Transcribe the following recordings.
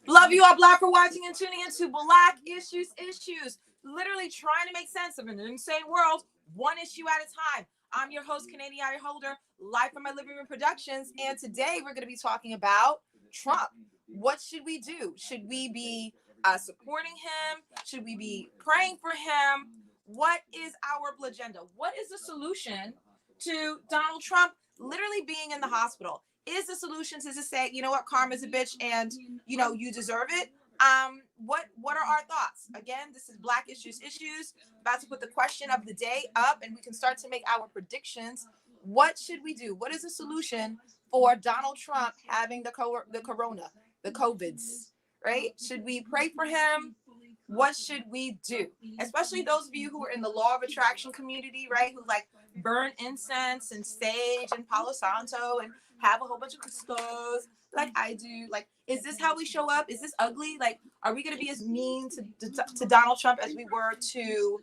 Love you all, Black, for watching and tuning into Black Issues. Literally trying to make sense of an insane world, one issue at a time. I'm your host, Canadian Eye Holder, live from my living room productions. And today we're going to be talking about Trump. What should we do? Should we be supporting him? Should we be praying for him? What is our agenda? What is the solution to Donald Trump literally being in the hospital? Is the solution to say, you know what, karma's a bitch and, you know, you deserve it? What are our thoughts? Again, this is Black Issues. About to put the question of the day up and we can start to make our predictions. What should we do? What is the solution for Donald Trump having the corona, the COVIDs, right? Should we pray for him? What should we do? Especially those of you who are in the law of attraction community, right? Who like burn incense and sage and Palo Santo and have a whole bunch of crystals like I do. Like, is this how we show up? Is this ugly? Like, are we going to be as mean to Donald Trump as we were to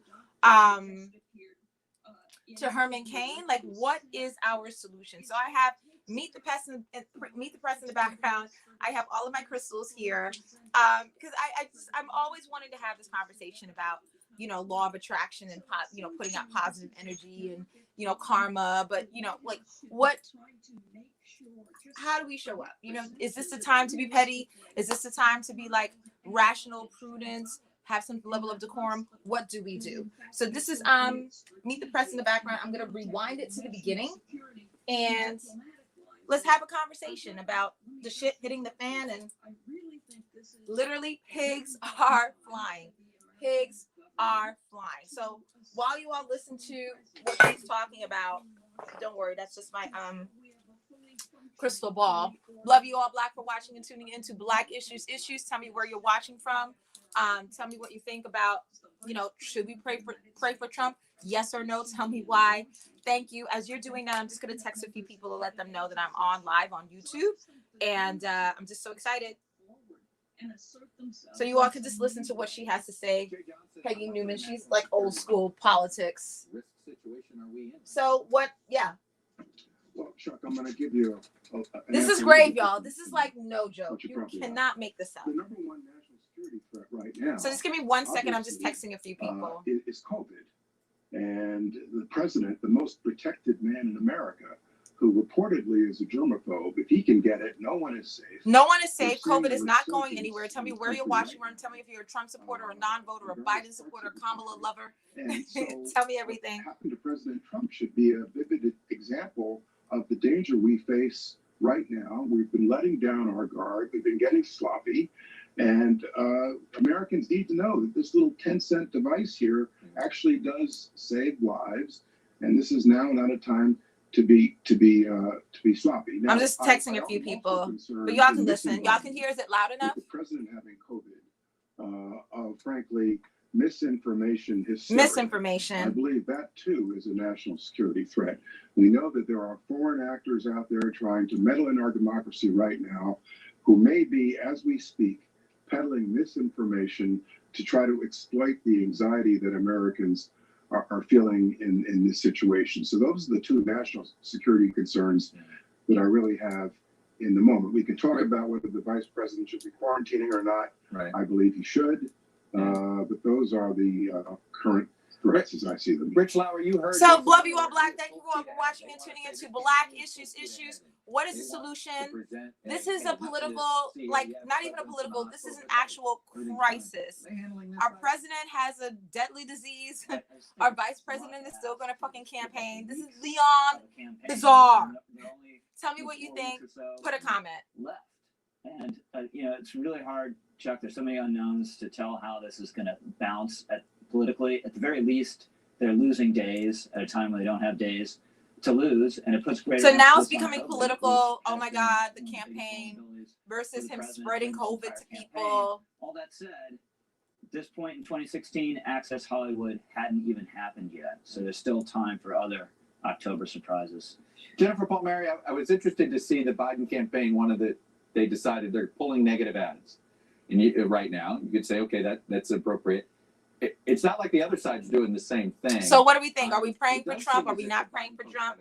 Herman Cain? Like, what is our solution? So I have Meet the Press in the background. I have all of my crystals here because I'm always wanting to have this conversation about, you know, law of attraction and, you know, putting out positive energy and, you know, karma. But, you know, like how do we show up? You know, is this the time to be petty? Is this the time to be like rational, prudence, have some level of decorum? What do we do? So this is Meet the Press in the background. I'm going to rewind it to the beginning and let's have a conversation about the shit hitting the fan. And literally pigs are flying. Pigs are flying. So while you all listen to what he's talking about, don't worry, that's just my crystal ball. Love you all, Black, for watching and tuning into Black Issues. Tell me where you're watching from. Tell me what you think about, you know, should we pray for Trump? Yes or no? Tell me why. Thank you. As you're doing that, I'm just going to text a few people to let them know that I'm on live on YouTube. And I'm just so excited. So you all can just listen to what she has to say. Peggy Newman, she's like old school politics. So what, yeah. Well, Chuck, I'm going to give you this is grave, y'all. This is like no joke. You cannot make this up. The number one national security threat right now. So just give me 1 second. I'm just texting a few people. Is COVID. And the president, the most protected man in America, who reportedly is a germaphobe, if he can get it, no one is safe. No one is safe. COVID is not going anywhere. Tell me where you're watching from. Tell me if you're a Trump supporter, a non-voter, a Biden supporter, Kamala lover. So tell me everything. What happened to President Trump should be a vivid example of the danger we face right now. We've been letting down our guard. We've been getting sloppy. And Americans need to know that this little 10-cent device here actually does save lives. And this is now not a time to be sloppy. Now, I'm just texting a few people, but y'all can listen. Y'all can hear. Is it loud enough? The president having COVID, frankly, misinformation hysteria. Misinformation. I believe that too is a national security threat. We know that there are foreign actors out there trying to meddle in our democracy right now, who may be, as we speak, peddling misinformation to try to exploit the anxiety that Americans are feeling in this situation. So those are the two national security concerns that I really have in the moment. We can talk about whether the vice president should be quarantining or not. Right. I believe he should. But those are the current threats as I see them. Rich Lauer, you heard. So love you all, Black. Thank you all for watching and tuning into Black Issues. What is the solution? This is a political, like not even a political, this is an actual crisis. Our president has a deadly disease. Our vice president is still going to fucking campaign. This is Leon Bizarre. Tell me what you think. Put a comment. And, you know, it's really hard, Chuck. There's so many unknowns to tell how this is going to bounce politically. At the very least, they're losing days at a time when they don't have days to lose. And it puts greater. So now it's becoming political. Oh, my God, the campaign versus him spreading COVID to people. All that said, at this point in 2016, Access Hollywood hadn't even happened yet. So there's still time for other October surprises. Jennifer Palmieri, I was interested to see the Biden campaign wanted that they decided they're pulling negative ads. And right now, you could say, okay, that's appropriate. It's not like the other side's doing the same thing. So what do we think? Are we praying for Trump? Are we not praying for Trump?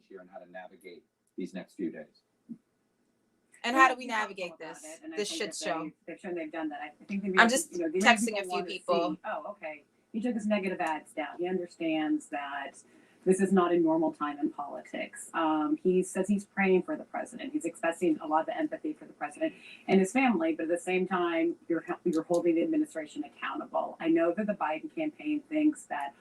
Here on how to navigate these next few days. And how do we navigate this shit show? They've shown they've done that. I think I'm just texting a few people. Oh, okay. He took his negative ads down. He understands that this is not a normal time in politics. He says he's praying for the president. He's expressing a lot of empathy for the president and his family, but at the same time, you're holding the administration accountable. I know that the Biden campaign thinks that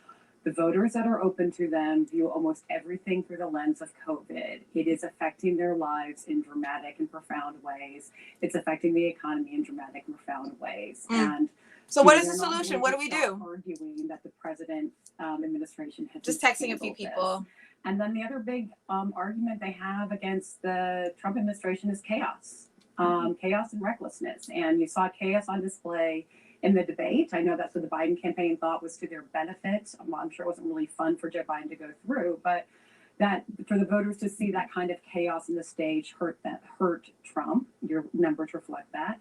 the voters that are open to them view almost everything through the lens of COVID. It is affecting their lives in dramatic and profound ways. It's affecting the economy in dramatic and profound ways. And so what is the solution? What do we do? Arguing that the president administration has just texting a few people. And then the other big argument they have against the Trump administration is chaos, chaos and recklessness. And you saw chaos on display in the debate. I know that's what the Biden campaign thought was to their benefit. I'm sure it wasn't really fun for Joe Biden to go through, but that for the voters to see that kind of chaos in the stage hurt Trump. Your numbers reflect that.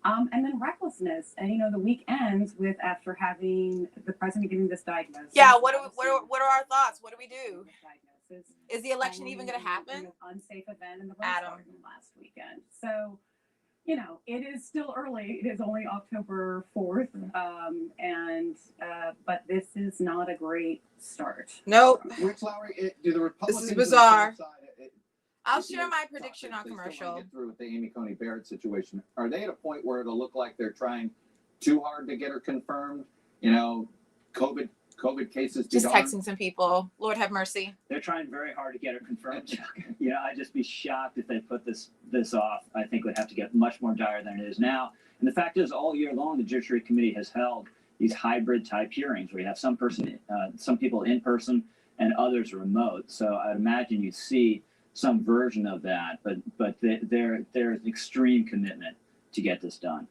And then recklessness. And, the week ends with after having the president getting this diagnosis. Yeah, what are our thoughts? What do we do? Is the election even going to happen? Unsafe event in the garden last weekend. So, it is still early. It is only October 4th. But this is not a great start. Nope. Rich Lowry, do the Republicans... This is bizarre. I'll share my prediction on commercial. Get through with the Amy Coney Barrett situation. Are they at a point where it'll look like they're trying too hard to get her confirmed? COVID cases. Just texting some people. Lord have mercy. They're trying very hard to get her confirmed, Chuck. I'd just be shocked if they put this off. I think it would have to get much more dire than it is now. And the fact is, all year long, the Judiciary Committee has held these hybrid type hearings where you have some people in person and others remote. So I'd imagine you'd see some version of that, but there's an extreme commitment to get this done.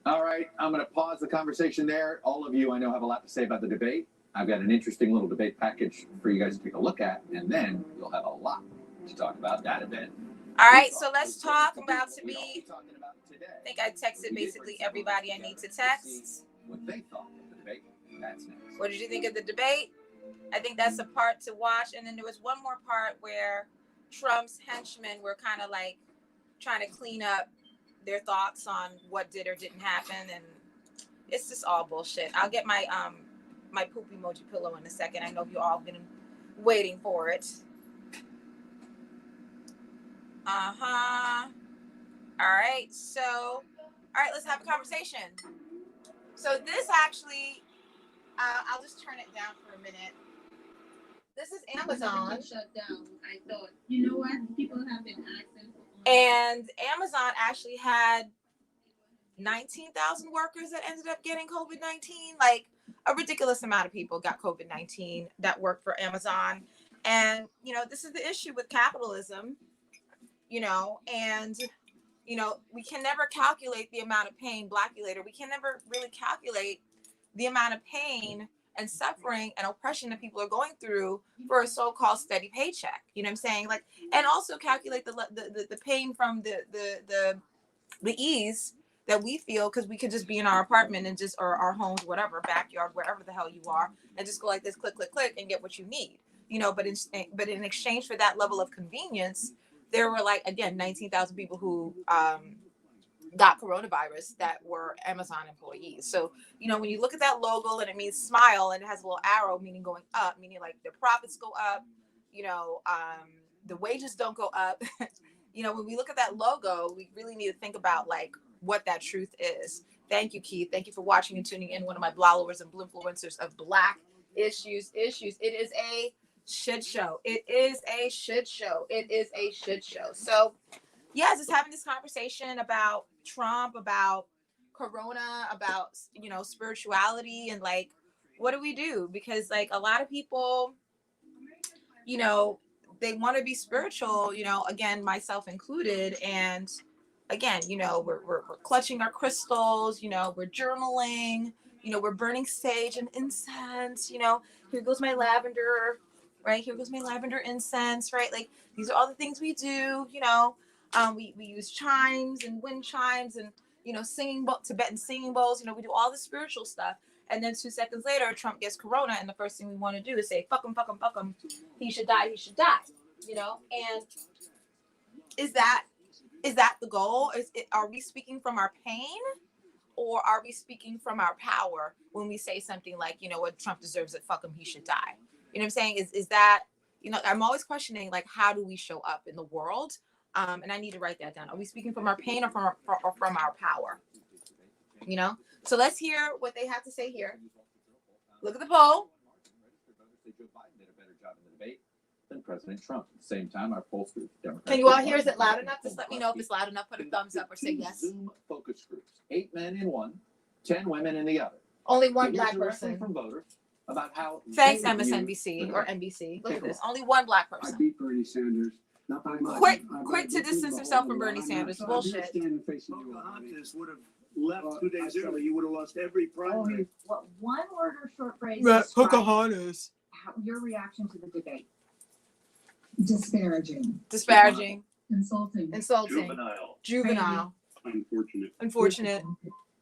All right, I'm going to pause the conversation there. All of you, I know, have a lot to say about the debate. I've got an interesting little debate package for you guys to take a look at, and then you'll have a lot to talk about that event. All right, so let's talk about I think I texted basically everybody I need to text. What they thought of the debate. That's next. What did you think of the debate? I think that's a part to watch. And then there was one more part where Trump's henchmen were kind of like trying to clean up their thoughts on what did or didn't happen. And it's just all bullshit. I'll get my my poop emoji pillow in a second. I know you all been waiting for it. All right. So, all right, let's have a conversation. So this actually, I'll just turn it down for a minute. This is Amazon. Shut down. I thought, you know what? People have been asking for. And Amazon actually had 19,000 workers that ended up getting COVID-19. Like a ridiculous amount of people got COVID-19 that worked for Amazon. And, this is the issue with capitalism, and, we can never calculate the amount of pain, Blackulator. We can never really calculate the amount of pain and suffering and oppression that people are going through for a so-called steady paycheck. You know what I'm saying? Like, and also calculate the pain from the ease that we feel because we could just be in our apartment and or our homes, whatever, backyard, wherever the hell you are, and just go like this, click, click, click, and get what you need. But in exchange for that level of convenience, there were 19,000 people who got coronavirus that were Amazon employees. So, when you look at that logo and it means smile and it has a little arrow meaning going up, meaning like the profits go up, the wages don't go up. When we look at that logo, we really need to think about what that truth is. Thank you, Keith. Thank you for watching and tuning in. One of my blowers and bluefluencers of Black Issues. It is a shit show. It is a shit show. It is a shit show. So, yeah, just having this conversation about Trump, about Corona, about, spirituality and what do we do? Because a lot of people, they want to be spiritual, again, myself included. And again, we're clutching our crystals, we're journaling, we're burning sage and incense, here goes my lavender, right? Here goes my lavender incense, right? These are all the things we do, we use chimes and wind chimes and, Tibetan singing bowls, we do all the spiritual stuff. And then 2 seconds later, Trump gets corona. And the first thing we want to do is say, fuck him, fuck him, fuck him. He should die. He should die, And is that Is that the goal? Are we speaking from our pain, or are we speaking from our power when we say something like, you know what, Trump deserves it, fuck him, he should die? You know what I'm saying? Is that, you know, I'm always questioning, like, how do we show up in the world? And I need to write that down. Are we speaking from our pain or from our power? You know? So let's hear what they have to say here. Look at the poll. Joe Biden did a better job in the debate than President Trump. At the same time, our pollsters, Democrats. Can you all hear? Is it loud enough? Just let me know if it's loud enough. Put a thumbs up or say yes. Zoom focus groups. 8 men in one, 10 women in the other. Only one To hear black directly person. from voters about how. Thanks, they view MSNBC or NBC. Look Take at a this. look. Only one black I person. beat Bernie Sanders. Not by much. Quick to distance himself from Bernie Sanders. Bullshit. Pocahontas would have left 2 days early. You would have lost every primary. What one word or short phrase Pocahontas. your reaction to the debate? Disparaging. Disparaging. Insulting. Insulting. Juvenile. Unfortunate.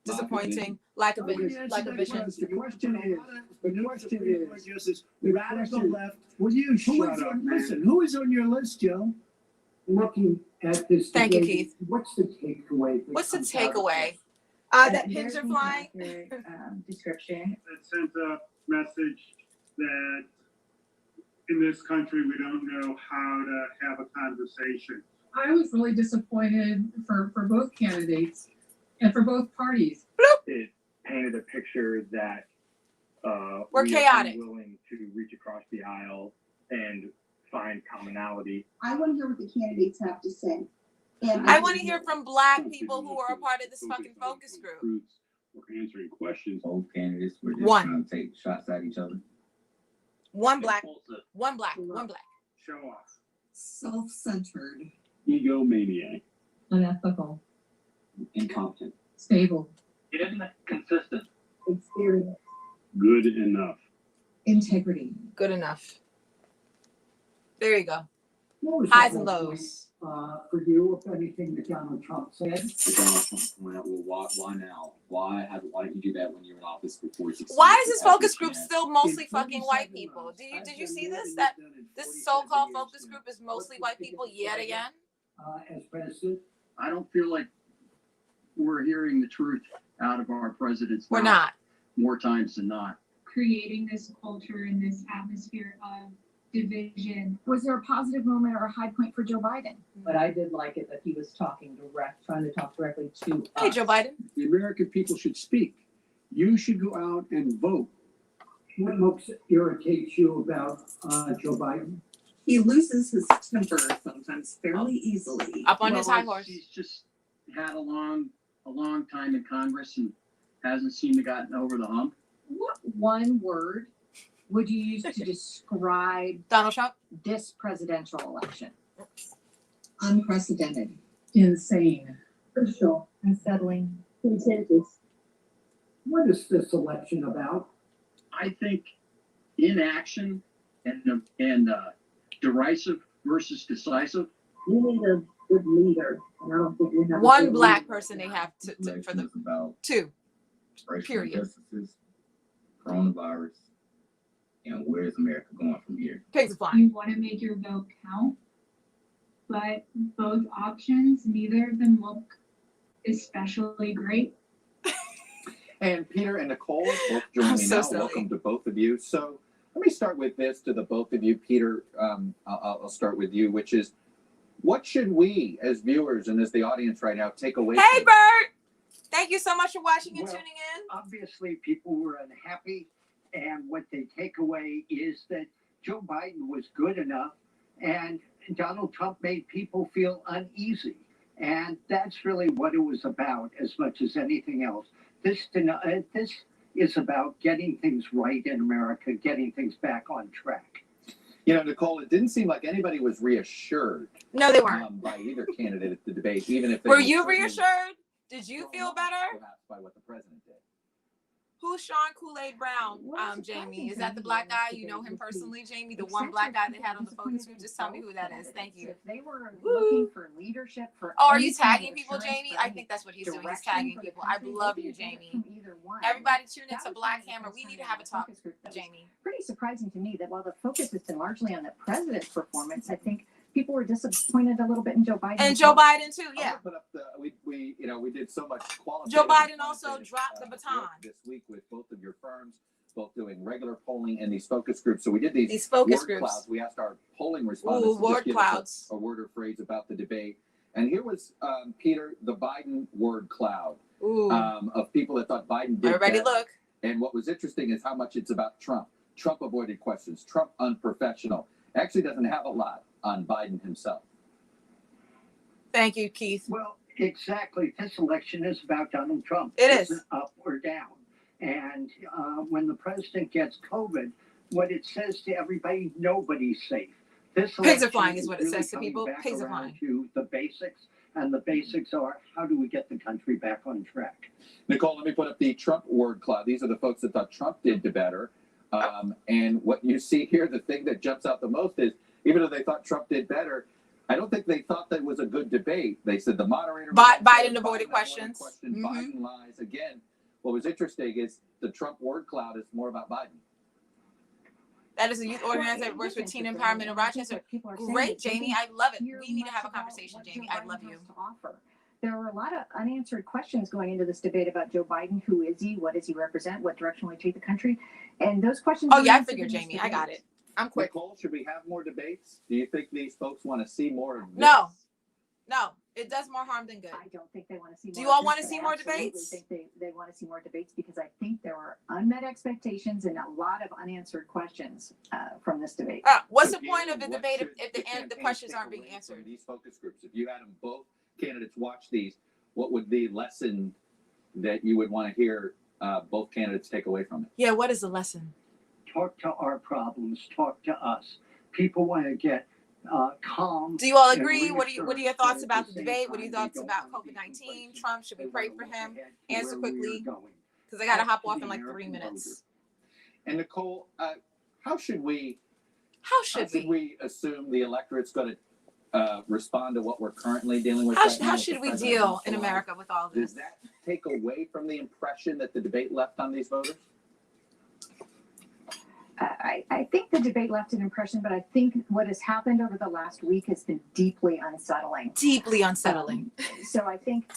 Disappointing. Lack of vision. Lack of vision. The question is, radical left. Will you shut up, man? Listen, who is on your list, Joe? Looking at this. Thank you, debate, Keith. What's the takeaway? What's the takeaway? That pins are flying. Description. It sent a message that in this country we don't know how to have a conversation. I was really disappointed for both candidates and for both parties. It painted a picture that We're we chaotic. are willing to reach across the aisle and find commonality. I want to hear what the candidates have to say. And I want to hear from black people who are a part of this fucking focus group. Or answering questions. Both candidates were just One. trying to take shots at each other. One black. One black. One black. Show off. Self-centered. Egomaniac. Unethical. Incompetent. Stable. Inconsistent. experience. Good enough. Integrity. Good enough. There you go. What was Highs the and whole lows. point, for you, if anything that Donald Trump said? Donald Trump went out, well, why now? Why didn't you do that when you were in office before? Why is this focus group still mostly fucking white people? Did you see this? That this so-called focus group is mostly white people yet again? As president? I don't feel like we're hearing the truth out of our president's We're mouth not. more times than not. Creating this culture and this atmosphere of division. Was there a positive moment or a high point for Joe Biden? But I did like it that he was trying to talk directly to Hey, us. Joe Biden. The American people should speak. You should go out and vote. What most irritates you about Joe Biden? He loses his temper sometimes fairly easily. Up on his high horse. He's just had a long time in Congress and hasn't seemed to gotten over the hump. What one word would you use to describe Donald Trump? this presidential election? Unprecedented. Insane. Crucial. Unsettling. Contentious. What is this election about? I think inaction and derisive versus decisive. You need a good leader. And I don't think we have a One good black leader. person they have to for the about two. racial Period. injustices, coronavirus, and where's America going from here? Pigs are flying. You want to make your vote count, but both options, neither of them look especially great. And Peter and Nicole both join me So now. silly. Welcome to both of you. So let me start with this to the both of you. Peter, I'll start with you, which is, what should we as viewers and as the audience right now take away? Hey, from Bert. Thank you so much for watching and Well, tuning in. Obviously, people were unhappy, and what they take away is that Joe Biden was good enough, and Donald Trump made people feel uneasy. And that's really what it was about as much as anything else. This is about getting things right in America, getting things back on track. You know, Nicole, it didn't seem like anybody was reassured No, they weren't. by either candidate at the debate, even if they Were were you certainly reassured? Did you feel better? perhaps by what the president did. Who's Sean Kool-Aid Brown, Jamie? Is that the black guy? You know him personally, Jamie? The one black guy they had on the focus group? Just tell me who that is. Thank you. If they were Woo. looking for leadership, for Oh, are you any kind tagging of people, assurance, Jamie? for I any think that's what he's doing. He's direction tagging for the people. I country, love they you, can get it Jamie. from either one. Everybody tune That into was Black one of the Hammer. We things need to on have a the talk, focus group that was Jamie. pretty surprising to me that while the focus has been largely on the president's performance, I think people were disappointed a little bit in Joe Biden. And Joe Biden too, I yeah. wanna put up we did so much qualitative. Joe Biden and also quantitative, dropped the baton work this week with both of your firms, both doing regular polling and these focus groups. So we did these focus word groups. Clouds. We asked our polling respondents to word just give clouds. us a word or phrase about the debate. And here was Peter, the Biden word cloud of people that thought Biden did Everybody better. look. And what was interesting is how much it's about Trump. Trump avoided questions. Trump unprofessional. Actually doesn't have a lot on Biden himself. Thank you, Keith. Well, exactly. This election is about Donald Trump. It It's is. up or down. And when the president gets COVID, what it says to everybody, nobody's safe. This Pigs are election flying is what it really says to coming people. back Pigs are around flying. to the basics, and the basics are, how do we get the country back on track? Nicole, let me put up the Trump word cloud. These are the folks that thought Trump did better. And what you see here, the thing that jumps out the most is, even though they thought Trump did better, I don't think they thought that was a good debate. They said the moderator Biden avoided questions. Biden lies. Again, what was interesting is the Trump word cloud is more about Biden. That is a youth organizer that works with teen empowerment in Rochester. Great, Jamie. I love it. We need to have a conversation, Jamie. I love you. There were a lot of unanswered questions going into this debate about Joe Biden. Who is he? What does he represent? What direction will he take the country? And those questions. Oh, yeah, I figured, Jamie. I got it. I'm quick. Nicole, should we have more debates? Do you think these folks want to see more of this? No. It does more harm than good. I don't think they want to see more. Do you all want to see more debates? I think they want to see more debates because I think there are unmet expectations and a lot of unanswered questions from this debate. What's the point of the debate if the questions aren't being answered? These focus groups, if you had them both candidates watch these, what would the lesson that you would want to hear both candidates take away from it? Yeah, what is the lesson? Talk to our problems. Talk to us. People want to get calm. Do you all agree? What are your thoughts about the debate? What are your thoughts about COVID-19? Trump, should we pray for him? Answer quickly, because I got to hop off in like 3 minutes. And Nicole, how should we assume the electorate's going to respond to what we're currently dealing with? How should we deal in America with all this? Does that take away from the impression that the debate left on these voters? I think the debate left an impression, but I think what has happened over the last week has been deeply unsettling. Deeply unsettling. So I think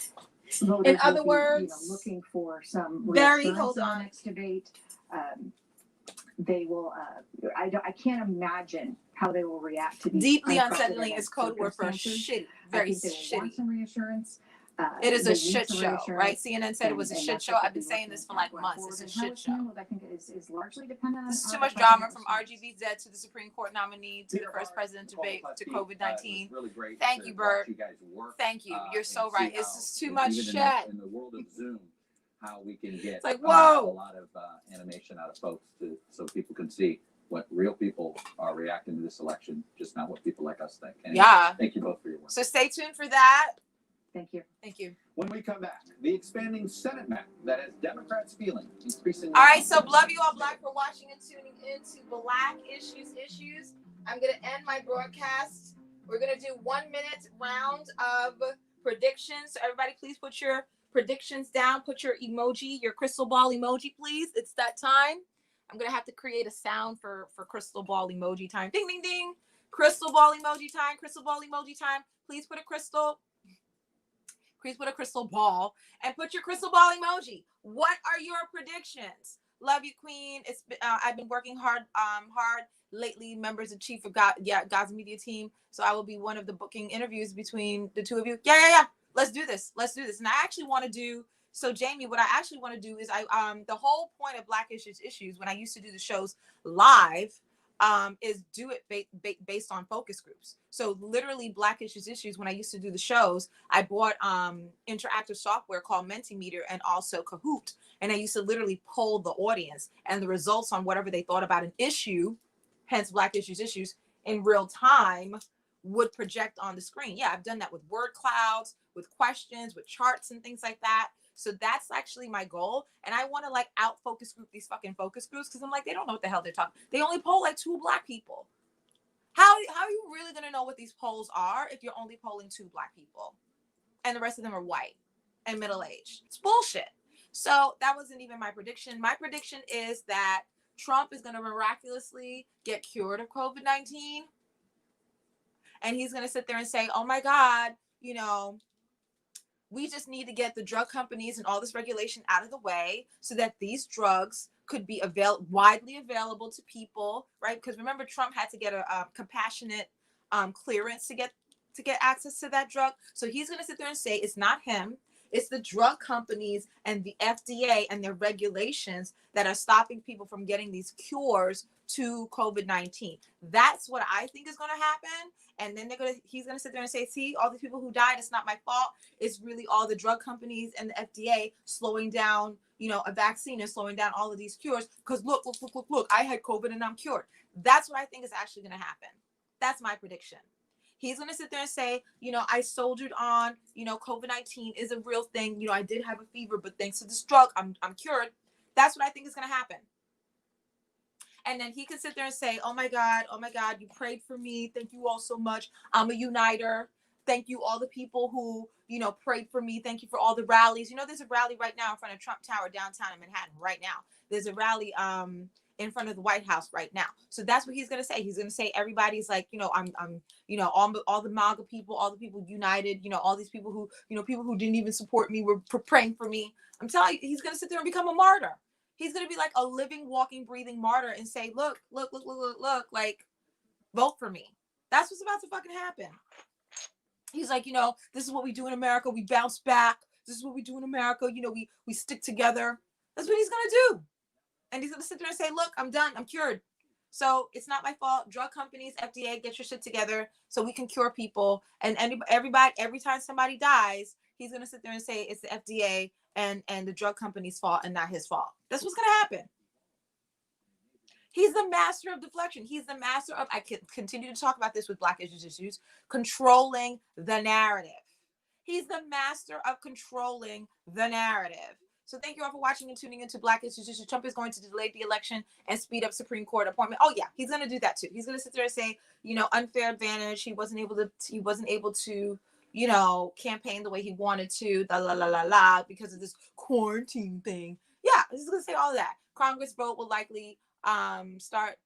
voters in other will words, be, looking for some hold on on. the next debate. They will. I can't imagine how they will react to these deeply unsettling is code word for circumstances. shitty. Very I think they will want shitty. some reassurance. It is they a need shit some show, reassurance, right? CNN said it was a and shit that's show. what I've they'll been be saying looking this for at like going months. forward. It's a And how shit it's show. handled, I think is largely dependent on This is how too the much president drama from responds. RGBZ to the Supreme Court nominee to the first president debate to COVID-19. Really great. Thank you, Bert. You guys work. Thank you. You're so and right. see It's how, just too much even shit. in the world of Zoom, how we can get It's like, a whoa. lot of animation out of folks so people can see what real people are reacting to this election, just not what people like us think. Anyway, Yeah. Thank you both for your work. So stay tuned for that. Thank you. Thank you. When we come back, the expanding Senate map that has Democrats feeling increasingly. All right, so love you all Black for watching and tuning into Black Issues. I'm going to end my broadcast. We're going to do 1 minute round of predictions. So everybody, please put your predictions down. Put your emoji, your crystal ball emoji, please. It's that time. I'm going to have to create a sound for crystal ball emoji time. Ding, ding, ding. Crystal ball emoji time. Crystal ball emoji time. Please put a crystal ball and put your crystal ball emoji. What are your predictions? Love you, Queen. It's I've been working hard lately. Members of Chief of God's Media Team. So I will be one of the booking interviews between the two of you. Yeah. Let's do this. And I actually want to do. So Jamie, what I actually want to do is the whole point of Black Issues when I used to do the shows live. Is do it based on focus groups. So literally Black Issues, when I used to do the shows, I bought interactive software called Mentimeter and also Kahoot. And I used to literally poll the audience and the results on whatever they thought about an issue, hence Black Issues, in real time would project on the screen. Yeah, I've done that with word clouds, with questions, with charts and things like that. So that's actually my goal. And I want to like out focus group these fucking focus groups because I'm like, they don't know what the hell they're talking. They only poll like 2 Black people. How are you really going to know what these polls are if you're only polling 2 Black people and the rest of them are white and middle-aged? It's bullshit. So that wasn't even my prediction. My prediction is that Trump is going to miraculously get cured of COVID-19. and he's going to sit there and say, oh my God, you know, we just need to get the drug companies and all this regulation out of the way so that these drugs could be widely available to people, right? Because remember, Trump had to get a compassionate clearance to get access to that drug. So he's going to sit there and say it's not him, it's the drug companies and the FDA and their regulations that are stopping people from getting these cures to COVID-19. That's what I think is going to happen. And then he's going to sit there and say, see, all these people who died, it's not my fault. It's really all the drug companies and the FDA slowing down, you know, a vaccine and slowing down all of these cures. Because look, I had COVID and I'm cured. That's what I think is actually going to happen. That's my prediction. He's going to sit there and say, you know, I soldiered on, you know, COVID-19 is a real thing. You know, I did have a fever, but thanks to this drug, I'm cured. That's what I think is going to happen. And then he can sit there and say, oh my God, you prayed for me. Thank you all so much. I'm a uniter. Thank you, all the people who, you know, prayed for me. Thank you for all the rallies. You know, there's a rally right now in front of Trump Tower downtown in Manhattan right now. There's a rally in front of the White House right now. So that's what he's going to say. He's going to say everybody's like, you know, I'm you know, all the MAGA people, all the people united, you know, all these people who, you know, people who didn't even support me were praying for me. I'm telling you, he's going to sit there and become a martyr. He's going to be like a living, walking, breathing martyr and say, look, like, vote for me. That's what's about to fucking happen. He's like, you know, this is what we do in America. We bounce back. This is what we do in America. You know, we stick together. That's what he's going to do. And he's going to sit there and say, look, I'm done. I'm cured. So it's not my fault. Drug companies, FDA, get your shit together so we can cure people. And everybody, every time somebody dies, he's going to sit there and say it's the FDA and the drug company's fault and not his fault. That's what's going to happen. He's the master of deflection. He's the master of, I can continue to talk about this with Black Issues, controlling the narrative. He's the master of controlling the narrative. So thank you all for watching and tuning into Black Issues. Trump is going to delay the election and speed up Supreme Court appointment. Oh yeah, he's going to do that too. He's going to sit there and say, you know, unfair advantage. He wasn't able to, you know, campaign the way he wanted to, because of this quarantine thing. Yeah, he's going to say all of that. Congress vote will likely start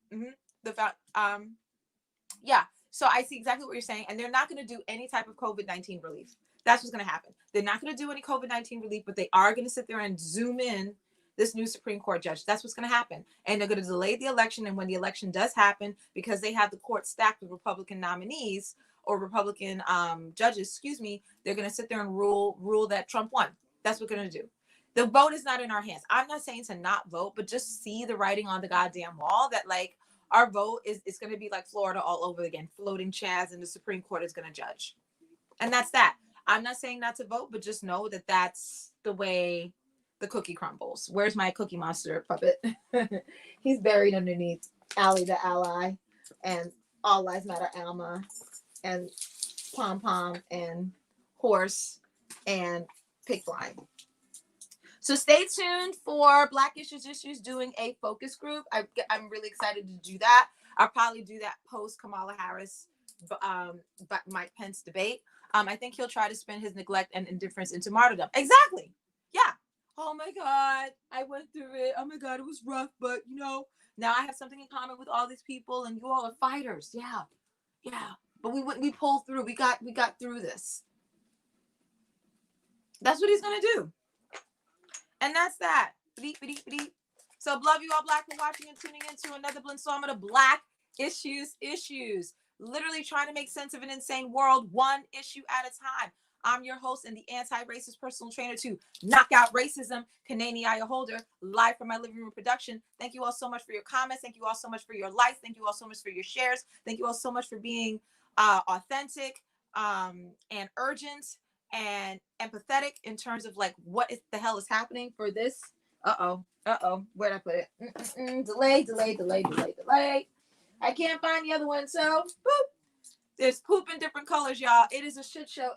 yeah. So I see exactly what you're saying, and they're not going to do any type of COVID-19 relief. That's what's going to happen. They're not going to do any COVID-19 relief, but they are going to sit there and zoom in this new Supreme Court judge. That's what's going to happen. And they're going to delay the election. And when the election does happen, because they have the court stacked with Republican nominees or Republican judges, they're going to sit there and rule that Trump won. That's what they're going to do. The vote is not in our hands. I'm not saying to not vote, but just see the writing on the goddamn wall that, like, our vote is going to be like Florida all over again, floating chairs, and the Supreme Court is going to judge. And that's that. I'm not saying not to vote, but just know that that's the way the cookie crumbles. Where's my Cookie Monster puppet? He's buried underneath Allie the Ally and All Lives Matter Alma and Pom Pom and Horse and Pig Flying. So stay tuned for Black Issues doing a focus group. I'm really excited to do that. I'll probably do that post Kamala Harris, Mike Pence debate. I think he'll try to spin his neglect and indifference into martyrdom. Exactly. Yeah. Oh my God, I went through it. Oh my God, it was rough, but you know, now I have something in common with all these people, and you all are fighters. Yeah. But we pulled through. We got through this. That's what he's gonna do. And that's that. So love you all, Black, for watching and tuning into another installment of Black Issues. Literally trying to make sense of an insane world, one issue at a time. I'm your host and the anti-racist personal trainer to knock out racism, Kanani Aya Holder, live from my living room production. Thank you all so much for your comments. Thank you all so much for your likes. Thank you all so much for your shares. Thank you all so much for being authentic and urgent and empathetic in terms of like what the hell is happening for this. Where'd I put it? Delay. I can't find the other one, so boop. There's poop in different colors, y'all. It is a shit show.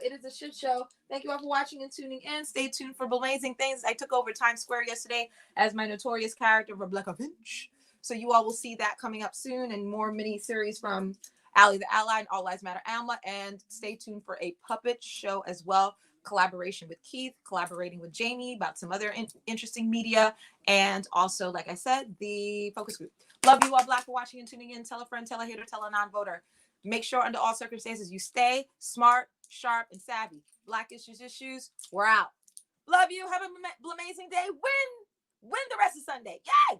Thank you all for watching and tuning in. Stay tuned for amazing things. I took over Times Square yesterday as my notorious character, Rebecca Finch. So you all will see that coming up soon, and more mini series from Allie the Ally and All Lives Matter Alma. And stay tuned for a puppet show as well. Collaboration with Keith, collaborating with Jamie about some other interesting media, and also, like I said, the focus group. Love you all, Black, for watching and tuning in. Tell a friend, tell a hater, tell a non-voter. Make sure under all circumstances you stay smart, sharp, and savvy. Black issues, we're out. Love you. Have an amazing day. Win the rest of Sunday. Yay!